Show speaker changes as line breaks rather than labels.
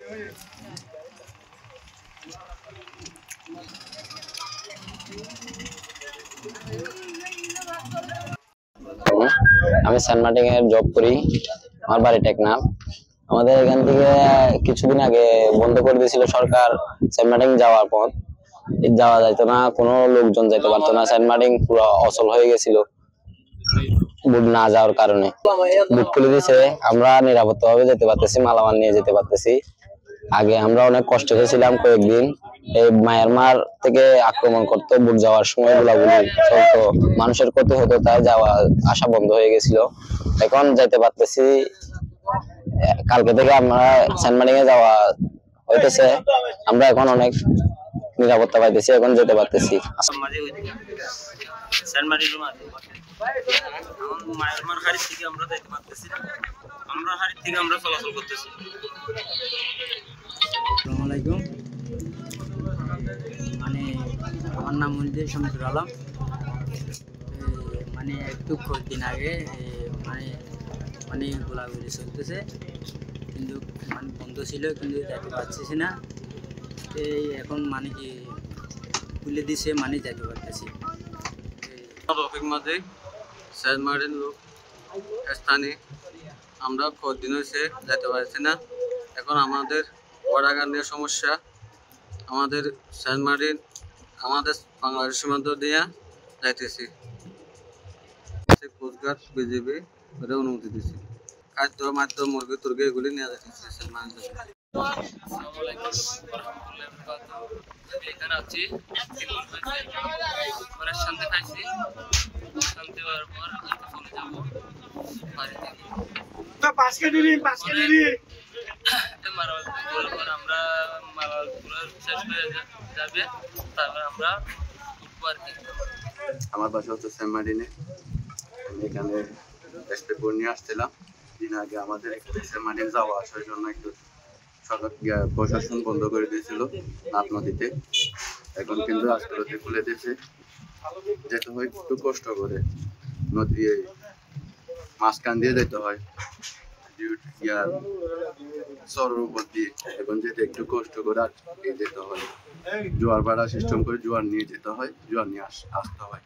আমি Saint Martin এর job করি। আমার বাড়ি টেকনাফ। আমাদের এখান থেকে কিছুদিন আগে বন্ধ করে দিয়েছিল সরকার সেন্ট মার্টিন যাওয়ার পথ। যাওয়া যাইতো না, কোনো লোকজন যেতে পারতো না। সেন্ট মার্টিন পুরো অচল হয়ে গেছিল বুট না যাওয়ার কারণে। বুট খুলে দিয়েছে, আমরা নিরাপত্তা ভাবে যেতে পারতেছি, মালামাল নিয়ে যেতে পারতেছি। আগে আমরা অনেক কষ্ট হয়েছিলাম কয়েকদিন। এই মায়ানমার থেকে আক্রমণ করতো, বুট যাওয়ার সময় গোলাগুলি চলতো, মানুষের ক্ষতি হতো, তাই যাওয়া আসা বন্ধ হয়ে গেছিল। এখন যাইতে পারতেছি। কালকে থেকে আমরা সেন্ট মার্টিন এ যাওয়া হইতেছে। আমরা এখন অনেক নিরাপত্তা পাইতেছি, এখন যেতে পারতেছি।
সেন্ট মার্টিনের মাঝে মায়ানমার হাড়ি থেকে আমরা যাইতে পারতেছি না, আমরা হাড়ি থেকে আমরা চলাচল করতেছি।
আসসালামু আলাইকুম। মানে আমার নাম মঞ্জুর শামসুল আলম। মানে একটু কয়েকদিন আগে মানে গোলাগুলি চলতেছে, কিন্তু মানে বন্ধ ছিল, কিন্তু যাইতে পারতেছি না। এখন মানে কি খুলে দিছে, মানে যাইতে পারতেছি।
রফিক মাঝে সেন্ট মার্টিন লোক স্থানে আমরা কদিন হয়েছে যেতে পারছি না। এখন আমাদের ওয়াটার নিয়ে সমস্যা। আমাদের সেন্ট মার্টিন আমাদের বাংলাদেশ সীমান্ত দিয়ে যাইতেছি। কোস্টগার্ড বিজিবি অনুমতি দিচ্ছে। খাদ্য মাদ্য মুরগি টুরগি এগুলি নিয়ে যাইতেছি সেন্ট মার্টিন।
এখানে আছি, শান্তি খাইছি, শান্তি হওয়ার পর চলে যাবো বাড়িতে। আমরা মালালপুর শেষ হয়ে যাবে, তারপর আমরা উঠবো আর কি।
আমার বাসা হচ্ছে সেন্ট মার্টিনে। আমি এখানে পেপার নিয়ে আসছিলাম। দিন আগে আমাদের সেন্ট মার্টিন যাওয়া আসার জন্য একটু সরকার প্রশাসন বন্ধ করে দিয়েছিল নাত নদীতে। এখন কিন্তু রাস্তাতে খুলে দিয়েছে। যেতে হয় একটু কষ্ট করে, নদী মাঝখান দিয়ে যেতে হয়, সরের উপর দিয়ে। এখন যেতে একটু কষ্ট করে যেতে হয়, জোয়ার ভাড়া সিস্টেম করে জোয়ার নিয়ে যেতে হয়, জোয়ার নিয়ে আসতে হয়।